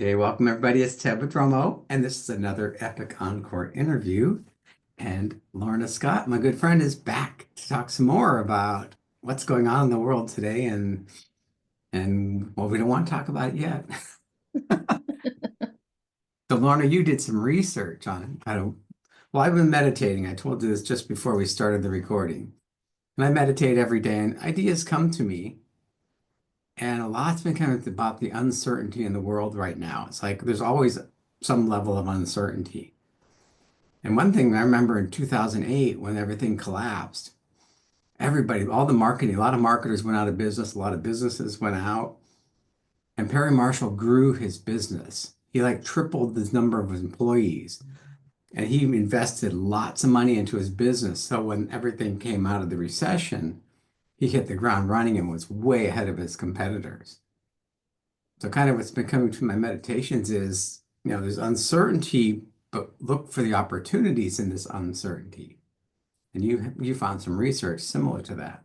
Hey, welcome everybody. It's Ted Prodromou, and this is another Epic Encore interview. And Lorna Scott, my good friend, is back to talk some more about what's going on in the world today, and well, we don't want to talk about it yet. So, Lorna, you did some research on I don't. Well, I've been meditating. I told you this just before we started the recording, and I meditate every day, and ideas come to me. And a lot's been kind of about the uncertainty in the world right now. It's like there's always some level of uncertainty. And one thing I remember in 2008 when everything collapsed, everybody, all the marketing, a lot of marketers went out of business, a lot of businesses went out, and Perry Marshall grew his business. He like tripled the number of his employees, and he invested lots of money into his business. So when everything came out of the recession, he hit the ground running and was way ahead of his competitors. So kind of what's been coming to my meditations is, there's uncertainty, but look for the opportunities in this uncertainty. And you found some research similar to that.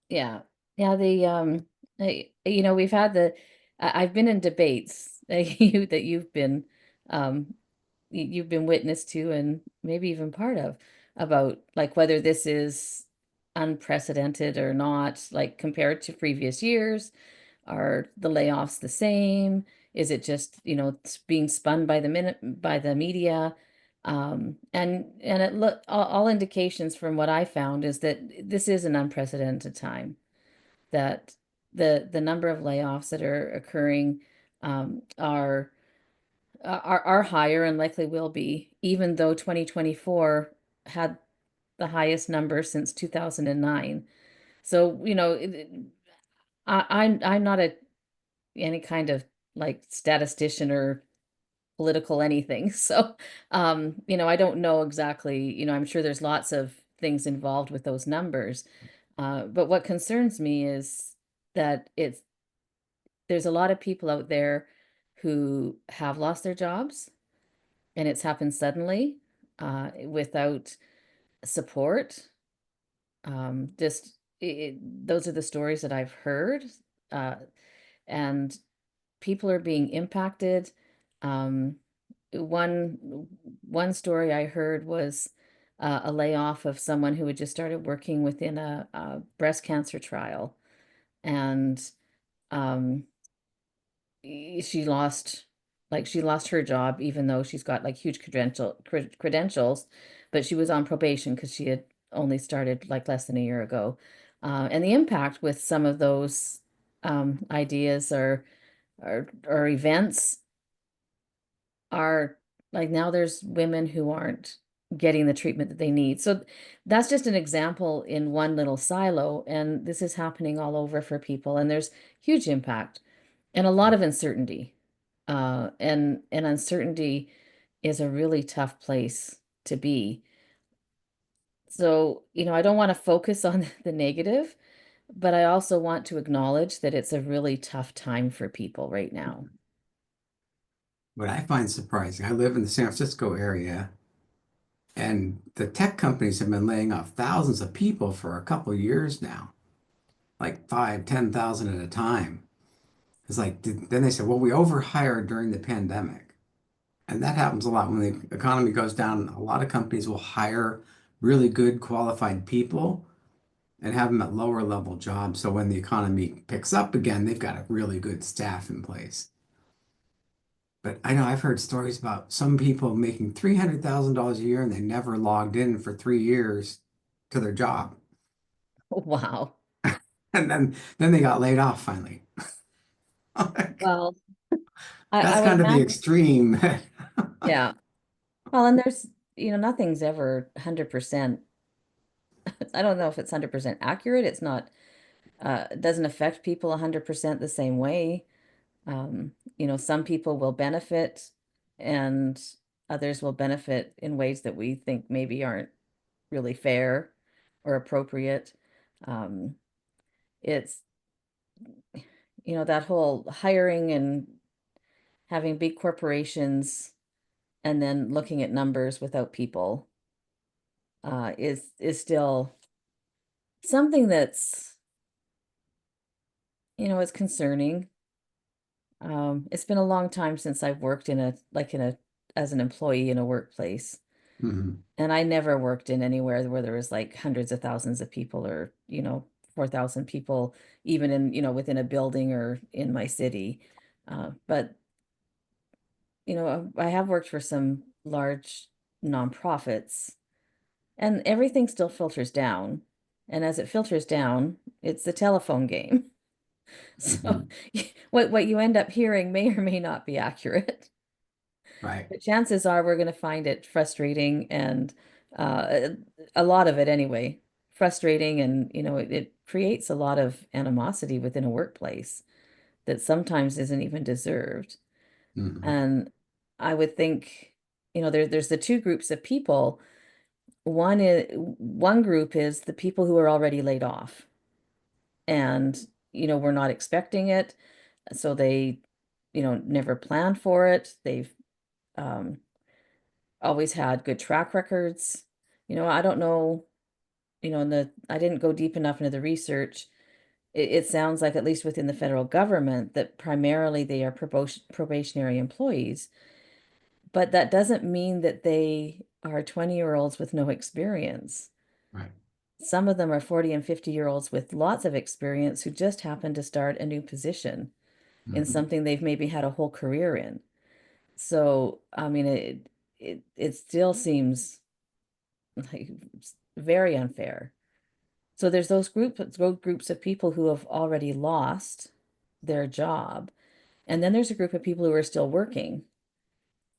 Yeah. Yeah, we've had I've been in debates that um you've been witness to and maybe even part of about like whether this is unprecedented or not, like compared to previous years. Are the layoffs the same? Is it just, it's being spun by the minute by the media? And it look all indications from what I found is that this is an unprecedented time, that the number of layoffs that are occurring are higher and likely will be, even though 2024 had the highest number since 2009. So, I'm not any kind of like statistician or political anything. So, I don't know exactly, I'm sure there's lots of things involved with those numbers. But what concerns me is that there's a lot of people out there who have lost their jobs, and it's happened suddenly, without support. Just those are the stories that I've heard. Uh, and people are being impacted. Um, one story I heard was a layoff of someone who had just started working within a breast cancer trial, and um, she lost she lost her job, even though she's got like huge credentials, but she was on probation because she had only started like less than a year ago. And the impact with some of those ideas or events are like, now there's women who aren't getting the treatment that they need. So that's just an example in one little silo, and this is happening all over for people, and there's huge impact and a lot of uncertainty. And uncertainty is a really tough place to be. So, I don't want to focus on the negative, but I also want to acknowledge that it's a really tough time for people right now. What I find surprising, I live in the San Francisco area, and the tech companies have been laying off thousands of people for a couple of years now, like 5, 10,000 at a time. It's like, then they said, well, we overhired during the pandemic. And that happens a lot when the economy goes down. A lot of companies will hire really good qualified people and have them at lower level jobs. So when the economy picks up again, they've got a really good staff in place. But I know I've heard stories about some people making $300,000 a year and they never logged in for 3 years to their job. Wow. And then they got laid off finally. Well, I That's would kind of the imagine, extreme. yeah. Well, and there's, nothing's ever 100%. I don't know if it's 100% accurate. It's not, it doesn't affect people 100% the same way. Some people will benefit and others will benefit in ways that we think maybe aren't really fair or appropriate. Um, it's, that whole hiring and having big corporations and then looking at numbers without people, is still something that's, it's concerning. It's been a long time since I've worked in a like in a as an employee in a workplace. Hmm. And I never worked in anywhere where there was like hundreds of thousands of people or, 4,000 people, even in, within a building or in my city. But, I have worked for some large nonprofits and everything still filters down. And as it filters down, it's the telephone game. So Hmm. what you end up hearing may or may not be accurate. Right. But chances are we're going to find it frustrating and uh, a lot of it anyway, frustrating and it creates a lot of animosity within a workplace that sometimes isn't even deserved. Hmm. And I would think, there's the two groups of people. One group is the people who are already laid off and we're not expecting it, so they never planned for it. They've um, always had good track records. I don't know, I didn't go deep enough into the research. It sounds like, at least within the federal government, that primarily they are probationary employees, but that doesn't mean that they are 20-year-olds with no experience. Right. Some of them are 40 and 50-year-olds with lots of experience who just happen to start a new position in Hmm. something they've maybe had a whole career in. So, I mean, it still seems like very unfair. So there's those groups of people who have already lost their job. And then there's a group of people who are still working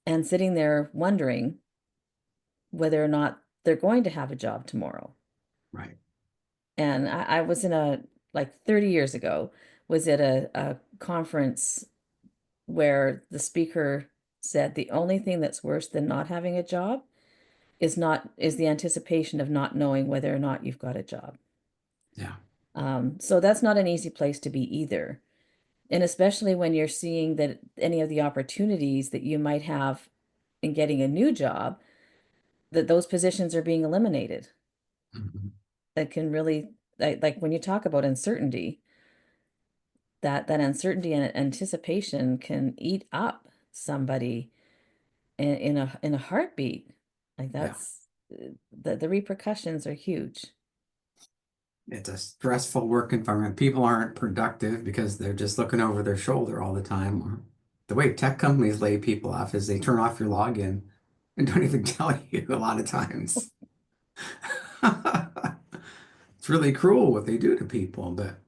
and sitting there wondering whether or not they're going to have a job tomorrow. Right. And I was in like 30 years ago, was at a conference where the speaker said the only thing that's worse than not having a job is the anticipation of not knowing whether or not you've got a job. Yeah. So that's not an easy place to be either. And especially when you're seeing that any of the opportunities that you might have in getting a new job, that those positions are being eliminated. Hmm. That can really, like when you talk about uncertainty, that uncertainty and anticipation can eat up somebody in a heartbeat. Like Yeah. that's the repercussions are huge. It's a stressful work environment. People aren't productive because they're just looking over their shoulder all the time. Or the way tech companies lay people off is they turn off your login and don't even tell you a lot of times. It's really cruel what they do to people, but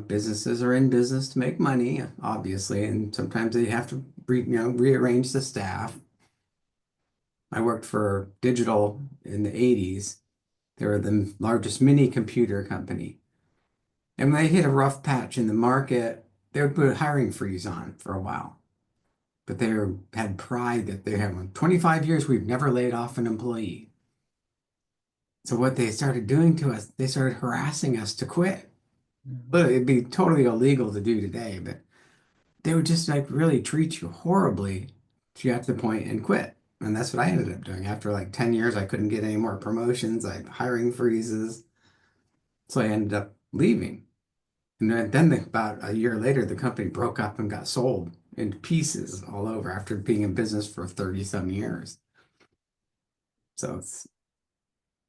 businesses are in business to make money, obviously, and sometimes they have to rearrange the staff. I worked for Digital in the 80s. They were the largest mini computer company. And when they hit a rough patch in the market, they would put a hiring freeze on for a while. But had pride that they have 25 years, we've never laid off an employee. So what they started doing to us, they started harassing us to quit. Mhm. But it'd be totally illegal to do today, but they would just like really treat you horribly to get to the point and quit. And that's what I ended up doing. After like 10 years, I couldn't get any more promotions. I had hiring freezes. So I ended up leaving. And about a year later, the company broke up and got sold into pieces all over after being in business for 30 some years. So it's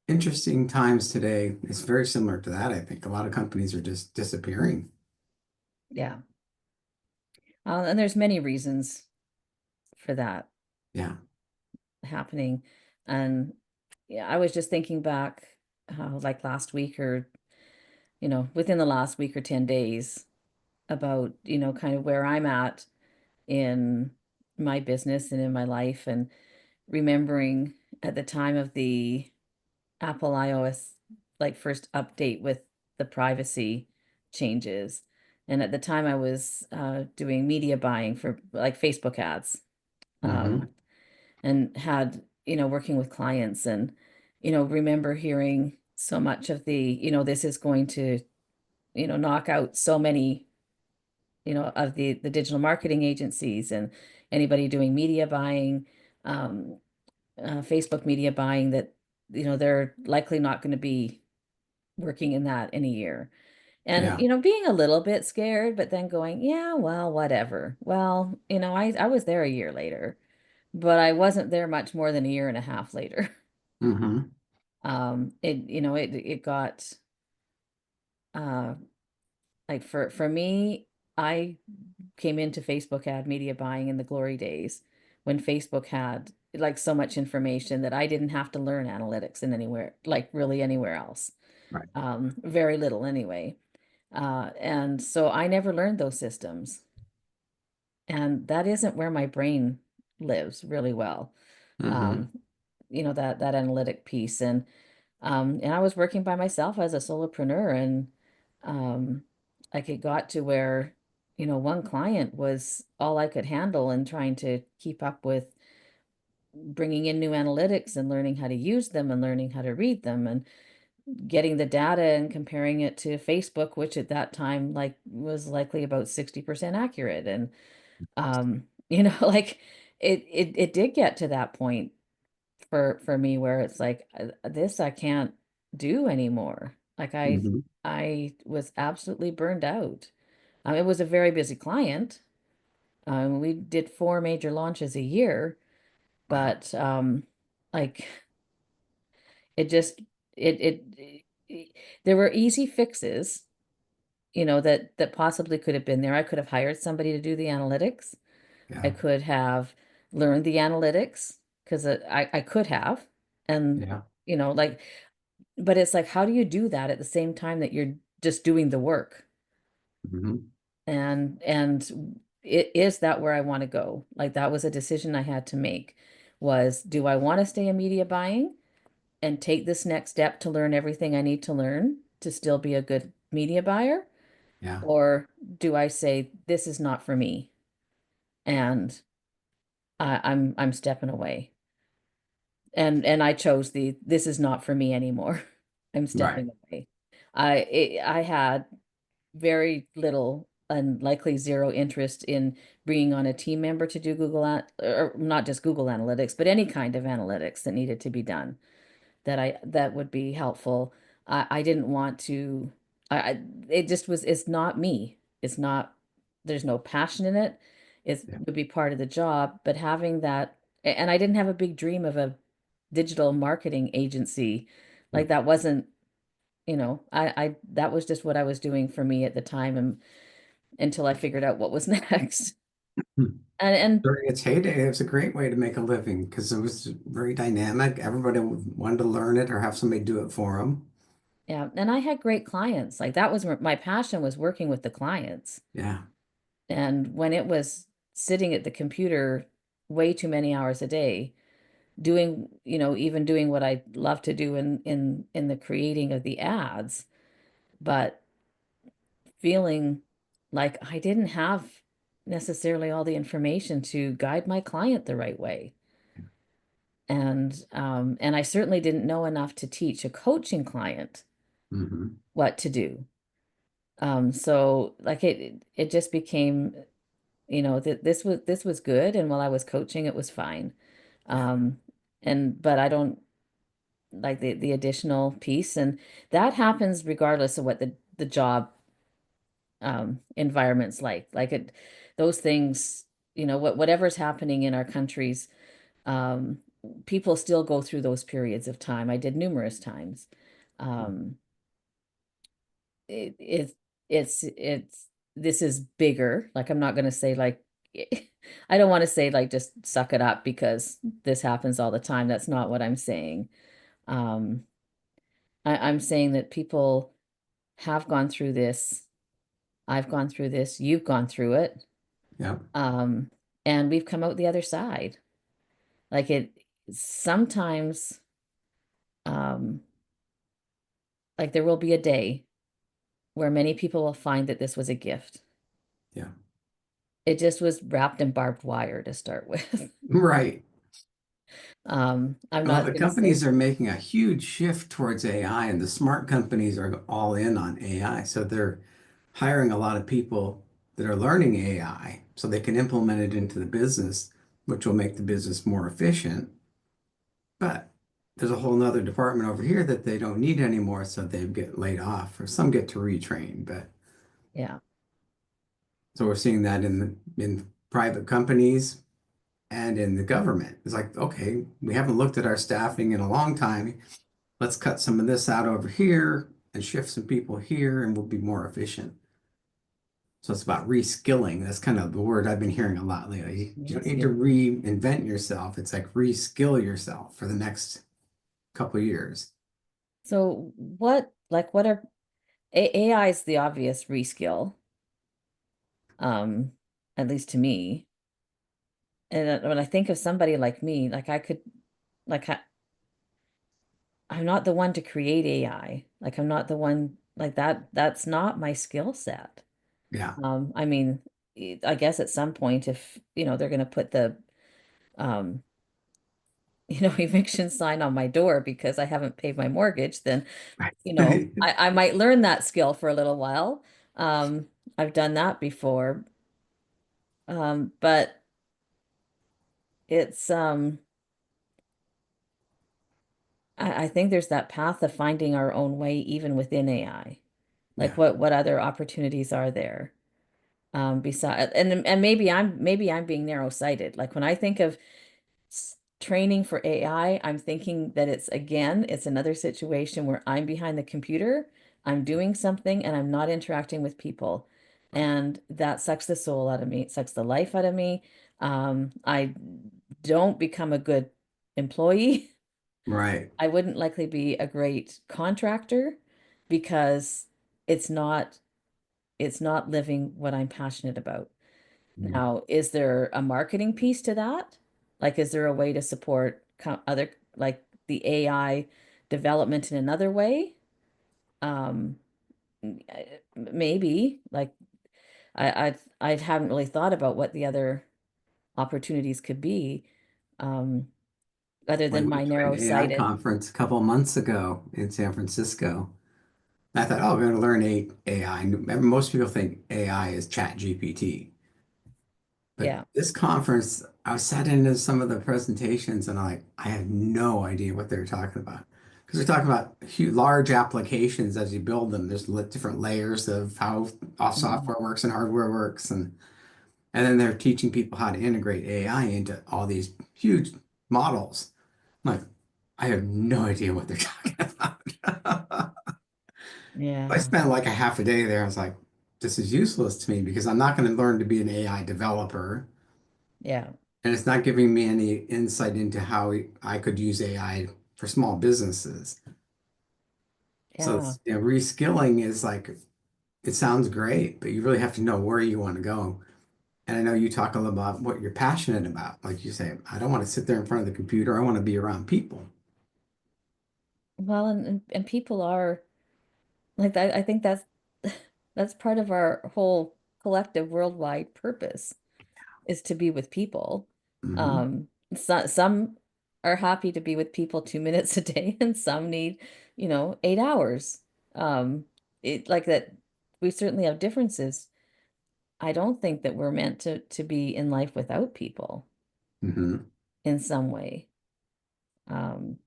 interesting times today. It's very similar to that. I think a lot of companies are just disappearing. Yeah. And there's many reasons for that Yeah. happening. And yeah, I was just thinking back, like last week or, within the last week or 10 days about, kind of where I'm at in my business and in my life, and remembering at the time of the Apple iOS like first update with the privacy changes. And at the time I was doing media buying for like Facebook ads. Hmm. Um, and had, working with clients and, remember hearing so much of the, this is going to, knock out so many, of the digital marketing agencies and anybody doing media buying, um, Facebook media buying, that, they're likely not going to be working in that in a year. And, Yeah. being a little bit scared, but then going, yeah, well, whatever. Well, I was there a year later, but I wasn't there much more than a year and a half later. Hmm. It got, uh, like for me, I came into Facebook ad media buying in the glory days when Facebook had like so much information that I didn't have to learn analytics in anywhere, like really anywhere else. Right. Very little anyway. And so I never learned those systems. And that isn't where my brain lives really well. Hmm. Um, that analytic piece. And I was working by myself as a solopreneur, and um, like it got to where, one client was all I could handle, and trying to keep up with bringing in new analytics and learning how to use them and learning how to read them and getting the data and comparing it to Facebook, which at that time like was likely about 60% accurate. And like it did get to that point for me where it's like this I can't do anymore. Like Hmm. I was absolutely burned out. It was a very busy client. We did 4 major launches a year, Wow. but like it just it there were easy fixes, that possibly could have been there. I could have hired somebody to do the analytics. I Yeah. could have learned the analytics because I could have, and Yeah. like, but it's like, how do you do that at the same time that you're just doing the work? Hmm. And is that where I want to go? Like that was a decision I had to make, was do I want to stay in media buying and take this next step to learn everything I need to learn to still be a good media buyer? Yeah. Or do I say this is not for me and I'm stepping away? And I chose the this is not for me anymore. I'm Right. stepping away. I had very little and likely zero interest in bringing on a team member to do or not just Google Analytics, but any kind of analytics that needed to be done that would be helpful. I didn't want to. It just was. It's not me. It's not. There's no passion in it. It Yeah. would be part of the job, but having that, and I didn't have a big dream of a digital marketing agency. Yeah. Like that wasn't, I that was just what I was doing for me at the time, and until I figured out what was next. Hmm. And During its heyday, it was a great way to make a living because it was very dynamic. Everybody wanted to learn it or have somebody do it for them. yeah, and I had great clients. Like that was my passion, was working with the clients. Yeah. And when it was sitting at the computer way too many hours a day, doing, even doing what I love to do in the creating of the ads, but feeling like I didn't have necessarily all the information to guide my client the right way. And I certainly didn't know enough to teach a coaching client Hmm. what to do. So like it just became, that this was good, and while I was coaching it was fine. Yeah. Um but I don't like the additional piece, and that happens regardless of what the job environment's like. Like it, those things, whatever's happening in our countries, um people still go through those periods of time. I did numerous times. um it, it it's this is bigger. Like I'm not going to say like I don't want to say like just suck it up because this happens all the time. That's not what I'm saying. Um I'm saying that people have gone through this. I've gone through this. You've gone through it. Yeah. Um and we've come out the other side. Like it sometimes, um like there will be a day where many people will find that this was a gift. Yeah. It just was wrapped in barbed wire to start with. Right. I'm Well, not the going to say, companies are making a huge shift towards AI, and the smart companies are all in on AI. So they're hiring a lot of people that are learning AI so they can implement it into the business, which will make the business more efficient. But there's a whole nother department over here that they don't need anymore, so they get laid off, or some get to retrain. But Yeah. so we're seeing that in private companies and in the government. It's like, okay, we haven't looked at our staffing in a long time. Let's cut some of this out over here and shift some people here, and we'll be more efficient. So it's about reskilling. That's kind of the word I've been hearing a lot lately. You don't need to Reskilling. reinvent yourself. It's like reskill yourself for the next couple of years. So what are AI is the obvious reskill, um, at least to me. And when I think of somebody like me, like I could, like I'm not the one to create AI. Like I'm not the one like that. That's not my skill set. Yeah, I mean, I guess at some point, if they're going to put the um, eviction sign on my door because I haven't paid my mortgage, then right. I might learn that skill for a little while. Um, I've done that before, but it's I think there's that path of finding our own way even within AI. Like Yeah, what other opportunities are there? Beside and maybe I'm being narrow-sighted. Like when I think of training for AI, I'm thinking that it's another situation where I'm behind the computer, I'm doing something and I'm not interacting with people. And that sucks the soul out of me. It sucks the life out of me. I don't become a good employee. right. I wouldn't likely be a great contractor because it's not it's not living what I'm passionate about. Mhm. Now, is there a marketing piece to that? Like, is there a way to support other, like the AI development in another way? Um, Maybe. Like, I haven't really thought about what the other opportunities could be, um, other I than went my to an AI narrow-sighted. conference a couple of months ago in San Francisco. I thought, oh, I'm going to learn AI. Most people think AI is Chat GPT. But Yeah. this conference, I sat into some of the presentations and I had no idea what they were talking about. Because they're talking about huge, large applications as you build them. There's different layers of how all Mhm. software works and hardware works. And then they're teaching people how to integrate AI into all these huge models. I'm like, I have no idea what they're talking about. I Yeah. spent like a half a day there. I was like, this is useless to me because I'm not going to learn to be an AI developer. Yeah. And it's not giving me any insight into how I could use AI for small businesses. So Yeah. it's, reskilling is like, it sounds great, but you really have to know where you want to go. And I know you talk a little about what you're passionate about. Like you say, I don't want to sit there in front of the computer. I want to be around people. Well, and people are like that. I think that's that's part of our whole collective worldwide purpose is to be with people. Hmm. Some are happy to be with people 2 minutes a day, and some need, 8 hours. Um, it like that. We certainly have differences. I don't think that we're meant to be in life without people Hmm. in some way. Um,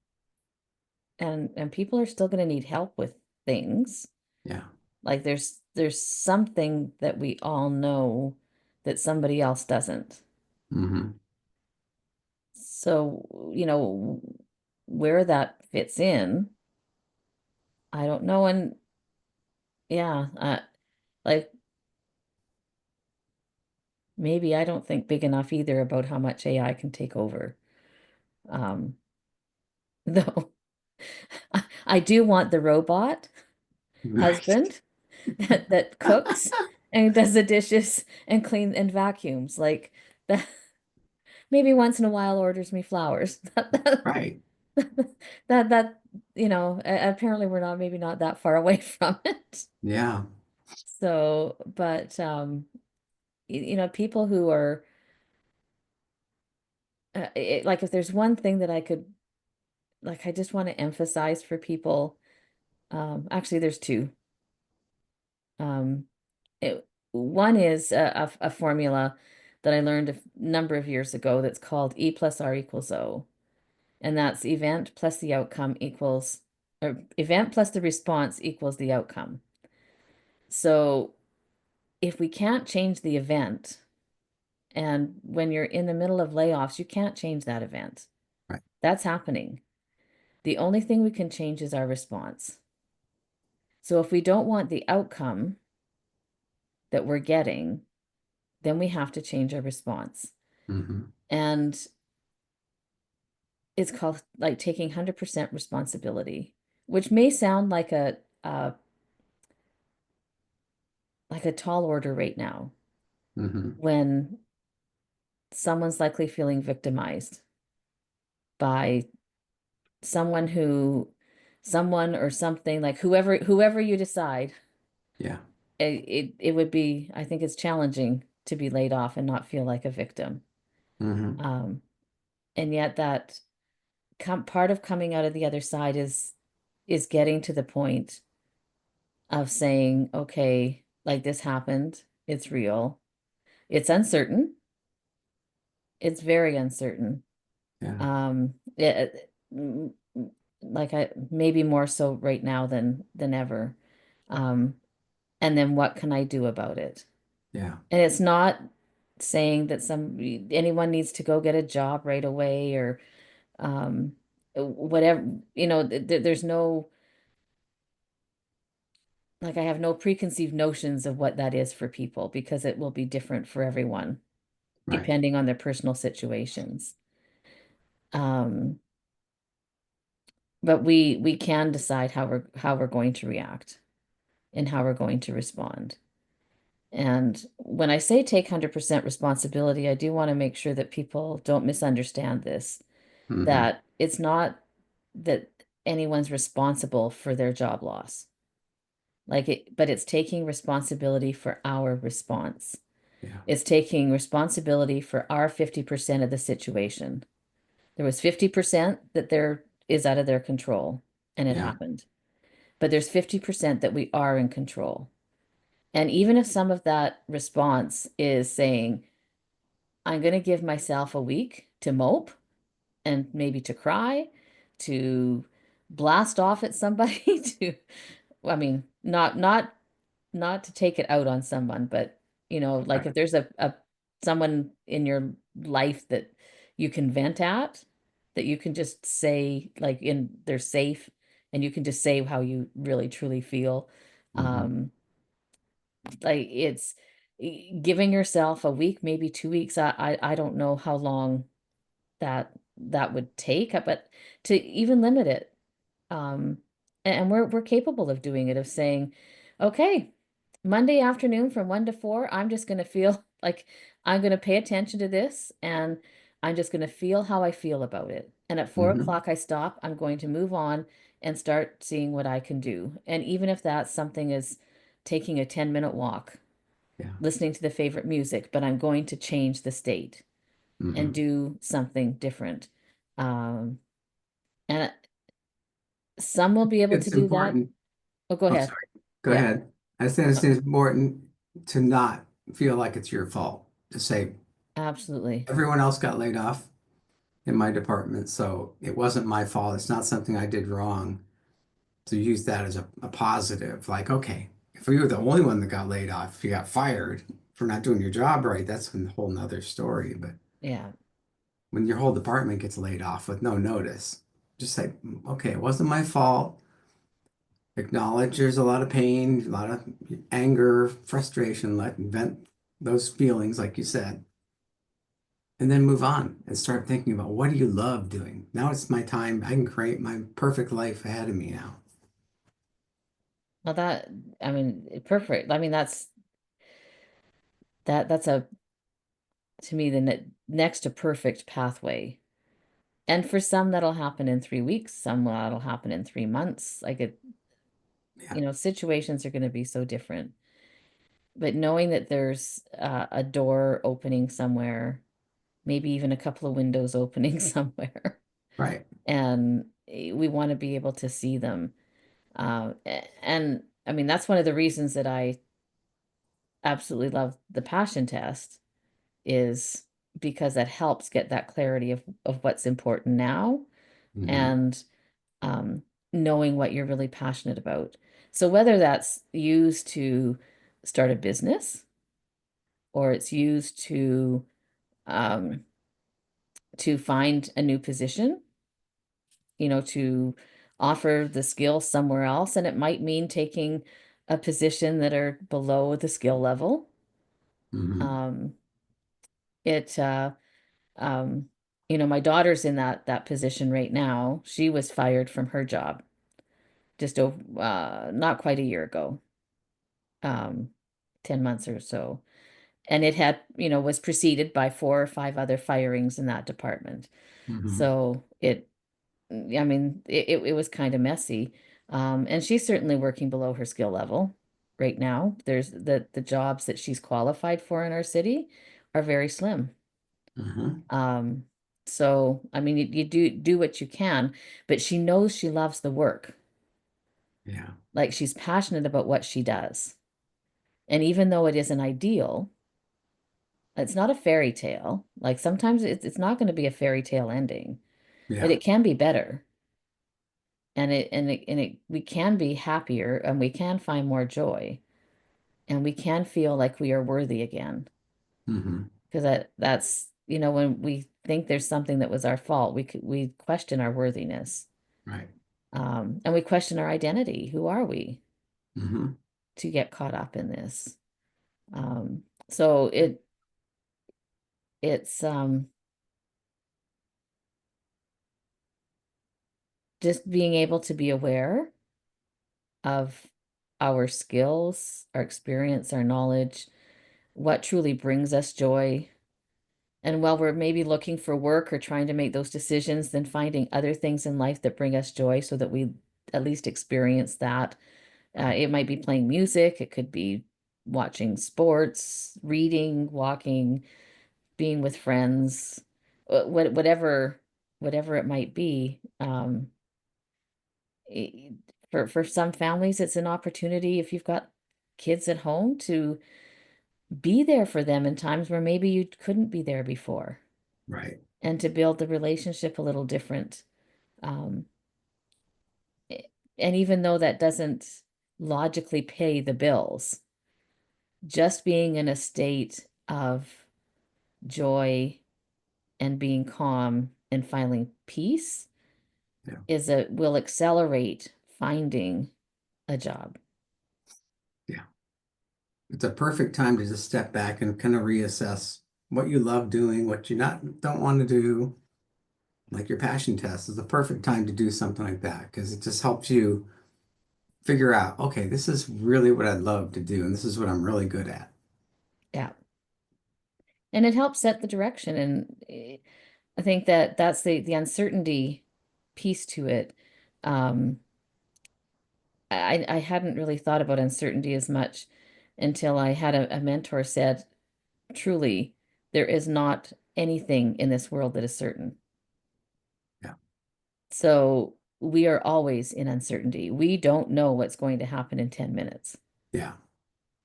and people are still going to need help with things. Yeah. Like there's something that we all know that somebody else doesn't. Hmm. So, where that fits in, I don't know. And yeah, like maybe I don't think big enough either about how much AI can take over. Um, though I do want the robot Right. husband that cooks and does the dishes and clean and vacuums. Like that maybe once in a while orders me flowers. Right. That apparently we're not maybe not that far away from it. Yeah. So, but people who are like if there's one thing that I could like I just want to emphasize for people, actually there's two. Um, One is a formula that I learned a number of years ago that's called E plus R equals O. And that's event plus the outcome equals, or event plus the response equals the outcome. So if we can't change the event, and when you're in the middle of layoffs, you can't change that event. Right. That's happening. The only thing we can change is our response. So if we don't want the outcome that we're getting, then we have to change our response. Mm-hmm. And it's called like taking 100% responsibility, which may sound like a tall order right now Mm-hmm. when someone's likely feeling victimized by someone or something, like whoever you decide. Yeah. It would be, I think it's challenging to be laid off and not feel like a victim. Mm-hmm. Um, and yet that part of coming out of the other side is getting to the point of saying, okay, like this happened, it's real, it's uncertain, it's very uncertain. Yeah. Like I maybe more so right now than ever. Um, and then what can I do about it? Yeah. And it's not saying that anyone needs to go get a job right away or whatever, there's no, like, I have no preconceived notions of what that is for people because it will be different for everyone Right. depending on their personal situations. Um, but we can decide how we're going to react and how we're going to respond. And when I say take 100% responsibility, I do want to make sure that people don't misunderstand this, Mm-hmm. that it's not that anyone's responsible for their job loss. But it's taking responsibility for our response. Yeah. It's taking responsibility for our 50% of the situation. There was 50% that there is out of their control and it Yeah. happened. But there's 50% that we are in control. And even if some of that response is saying, I'm going to give myself a week to mope and maybe to cry, to blast off at somebody, to, I mean, not to take it out on someone, but like Right. if there's a someone in your life that you can vent at, that you can just say like they're safe and you can just say how you really truly feel. Mm-hmm. Um, like it's giving yourself a week, maybe 2 weeks. I don't know how long that would take, but to even limit it. Um, and we're capable of doing it, of saying, okay, Monday afternoon from 1 to 4, I'm just going to feel like I'm going to pay attention to this and I'm just going to feel how I feel about it. And at four Mm-hmm. o'clock, I stop. I'm going to move on and start seeing what I can do. And even if that's something as taking a 10-minute walk, Yeah. listening to the favorite music, but I'm going to change the state and Mm-hmm. do something different. Um, and some will be able to It's do that. important. Oh, go Oh, ahead. sorry. Go Yeah, ahead. I think uh, it's important to not feel like it's your fault. To say absolutely. everyone else got laid off in my department, so it wasn't my fault. It's not something I did wrong. To use that as a positive, like, okay, if you were the only one that got laid off, if you got fired for not doing your job right, that's a whole nother story. But Yeah. when your whole department gets laid off with no notice, just say, okay, it wasn't my fault. Acknowledge there's a lot of pain, a lot of anger, frustration, let vent those feelings, like you said, and then move on and start thinking about what do you love doing? Now it's my time. I can create my perfect life ahead of me now. Well, I mean, perfect. I mean, that's to me, the next to perfect pathway. And for some, that'll happen in 3 weeks. Some that'll happen in 3 months. Yeah, Situations are going to be so different. But knowing that there's a door opening somewhere, maybe even a couple of windows opening somewhere, right. and we want to be able to see them. And I mean, that's one of the reasons that I absolutely love the passion test, is because that helps get that clarity of what's important now Hmm. and um, knowing what you're really passionate about. So whether that's used to start a business or it's used um, to find a new position, to offer the skill somewhere else, and it might mean taking a position that are below the skill level. Hmm. Um, it um, my daughter's in that position right now. She was fired from her job just over not quite a year ago, um, 10 months or so. And it had, was preceded by 4 or 5 other firings in that department. Hmm. So I mean, it was kind of messy. And she's certainly working below her skill level right now. There's the jobs that she's qualified for in our city are very slim. Hmm. Um, so I mean, you do what you can, but she knows she loves the work. Yeah. Like she's passionate about what she does. And even though it isn't ideal, it's not a fairy tale. Like sometimes it's not going to be a fairy tale ending, but Yeah. it can be better. And we can be happier and we can find more joy and we can feel like we are worthy again. Hmm. Because that's, when we think there's something that was our fault, we question our worthiness. Right. And we question our identity. Who are we Hmm. to get caught up in this? So it's just being able to be aware of our skills, our experience, our knowledge, what truly brings us joy. And while we're maybe looking for work or trying to make those decisions, then finding other things in life that bring us joy so that we at least experience that. It might be playing music, it could be watching sports, reading, walking, being with friends, whatever it might be. I- for some families, it's an opportunity if you've got kids at home to be there for them in times where maybe you couldn't be there before, Right. and to build the relationship a little different. Um, i- and even though that doesn't logically pay the bills, just being in a state of joy and being calm and finding peace Yeah. will accelerate finding a job. Yeah. It's a perfect time to just step back and kind of reassess what you love doing, what you not don't want to do. Like your passion test is the perfect time to do something like that because it just helps you figure out, okay, this is really what I'd love to do, and this is what I'm really good at. Yeah. And it helps set the direction. And I think that that's the uncertainty piece to it. Um, I hadn't really thought about uncertainty as much until I had a mentor said, truly, there is not anything in this world that is certain. Yeah. So we are always in uncertainty. We don't know what's going to happen in 10 minutes. Yeah.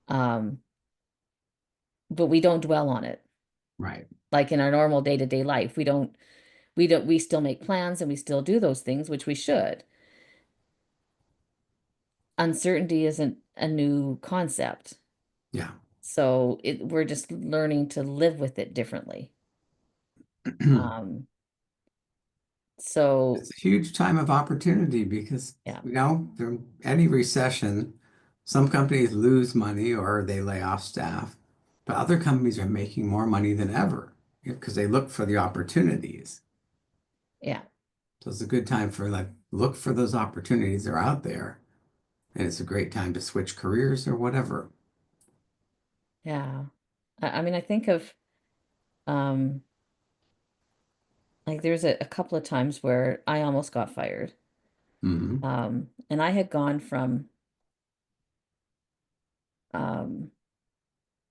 Um, but we don't dwell on it. Right. Like in our normal day-to-day life, we still make plans and we still do those things, which we should. Uncertainty isn't a new concept. Yeah. So we're just learning to live with it differently. Um, so It's a huge time of opportunity because, yeah, during any recession, some companies lose money or they lay off staff, but other companies are making more money than ever because they look for the opportunities. yeah, So it's a good time for like look for those opportunities that are out there, and it's a great time to switch careers or whatever. yeah. I mean, I think of um like there's a couple of times where I almost got fired. Hmm. And I had gone from um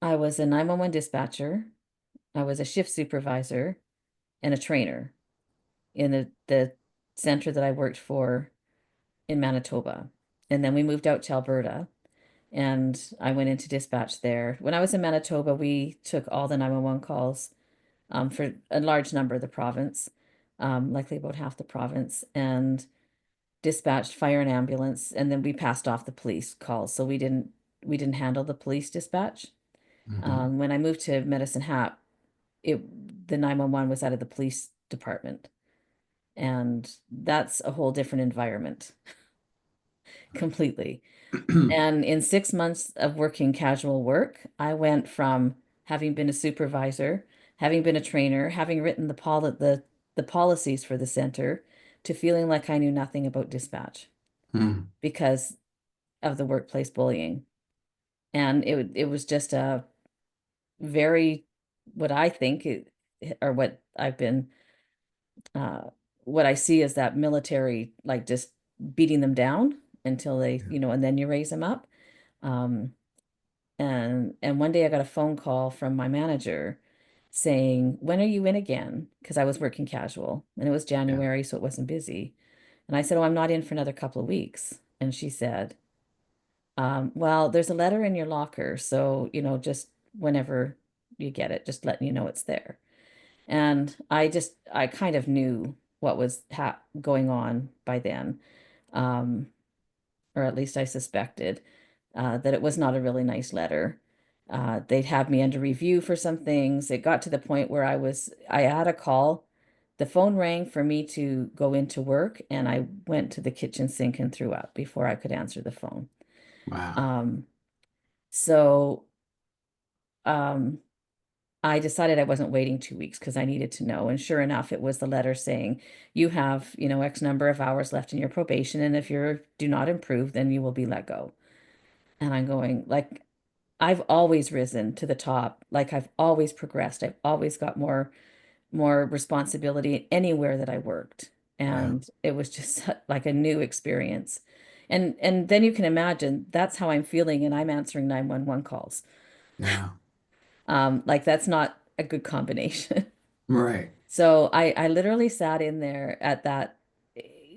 I was a 911 dispatcher, I was a shift supervisor and a trainer in the center that I worked for in Manitoba. And then we moved out to Alberta and I went into dispatch there. When I was in Manitoba, we took all the 911 calls for a large number of the province. likely about half the province, and dispatched fire and ambulance, and then we passed off the police calls. So we didn't handle the police dispatch. Hmm. When I moved to Medicine Hat, the 911 was out of the police department. And that's a whole different environment completely. And in 6 months of working casual work, I went from having been a supervisor, having been a trainer, having written the policies for the center, to feeling like I knew nothing about dispatch Mm. because of the workplace bullying. And it was just a very, what I think or what I've been uh what I see is that military, like, just beating them down until they, and then you raise them up. Um and one day I got a phone call from my manager saying, "When are you in again?" Because I was working casual and it was Yeah. January, so it wasn't busy. And I said, "Oh, I'm not in for another couple of weeks." And she said, "Well, there's a letter in your locker, so, just whenever you get it, just letting you know it's there." And I kind of knew what was ha going on by then. Um, or at least I suspected, that it was not a really nice letter. They'd have me under review for some things. It got to the point where I had a call. The phone rang for me to go into work, and I went to the kitchen sink and threw up before I could answer the phone. Wow. Um, so um, I decided I wasn't waiting 2 weeks because I needed to know. And sure enough, it was the letter saying, "You have, X number of hours left in your probation, and if you do not improve, then you will be let go." And I'm going, like, I've always risen to the top. Like, I've always progressed. I've always got more responsibility anywhere that I worked. Yeah. And it was just like a new experience. And then you can imagine that's how I'm feeling, and I'm answering 911 calls. Yeah. Like, that's not a good combination. Right. So I literally sat in there at that.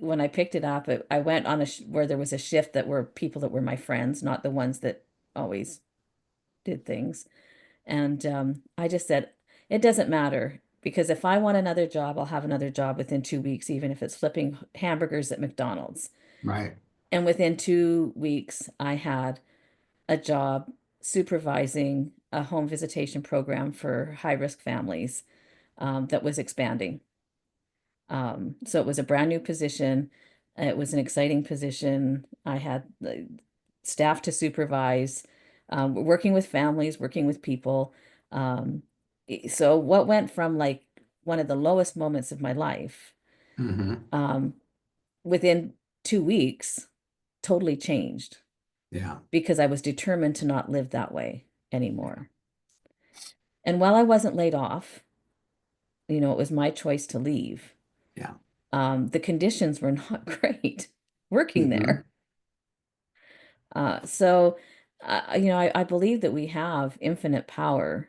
When I picked it up, I went on where there was a shift that were people that were my friends, not the ones that always did things. And I just said, it doesn't matter, because if I want another job, I'll have another job within 2 weeks, even if it's flipping hamburgers at McDonald's. Right. And within 2 weeks, I had a job supervising a home visitation program for high risk families, that was expanding. So it was a brand new position. It was an exciting position. I had the staff to supervise, working with families, working with people. Um, so what went from, like, one of the lowest moments of my life, Hmm. um, within 2 weeks, totally changed Yeah. because I was determined to not live that way anymore. And while I wasn't laid off, it was my choice to leave. Yeah. The conditions were not great working Hmm. there. So, I believe that we have infinite power,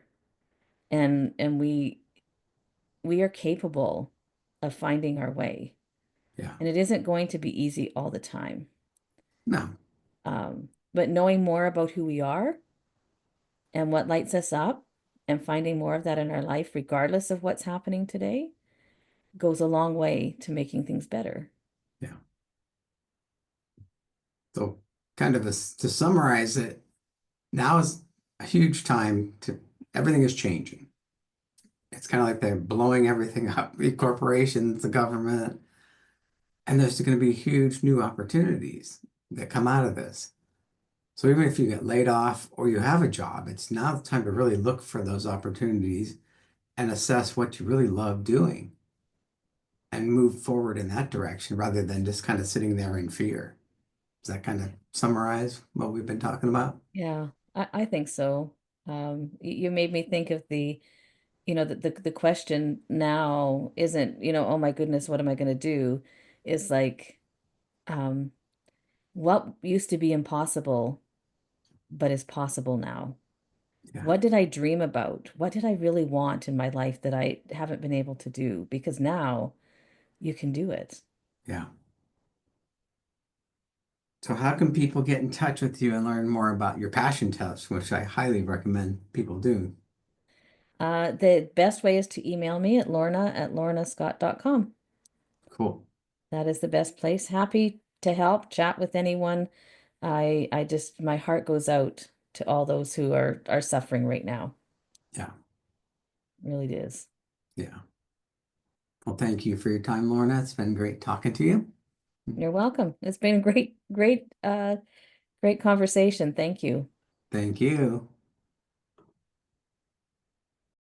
and we are capable of finding our way. Yeah. And it isn't going to be easy all the time. No. But knowing more about who we are and what lights us up, and finding more of that in our life, regardless of what's happening today, goes a long way to making things better. Yeah. So kind of to summarize it, now is a huge time to everything is changing. It's kind of like they're blowing everything up, the corporations, the government, and there's going to be huge new opportunities that come out of this. So even if you get laid off or you have a job, it's now the time to really look for those opportunities and assess what you really love doing and move forward in that direction rather than just kind of sitting there in fear. Does that kind of summarize what we've been talking about? Yeah, I think so. You made me think of the question now isn't, "Oh my goodness, what am I going to do?" Is like, um, what used to be impossible but is possible now? Yeah. What did I dream about? What did I really want in my life that I haven't been able to do? Because now you can do it. Yeah. So how can people get in touch with you and learn more about your passion test, which I highly recommend people do? The best way is to email me at lorna@lornascott.com. Cool. That is the best place. Happy to help, chat with anyone. I just, my heart goes out to all those who are suffering right now. Yeah. Really is. Yeah. Well, thank you for your time, Lorna. It's been great talking to you. You're welcome. It's been a great conversation. Thank you. Thank you.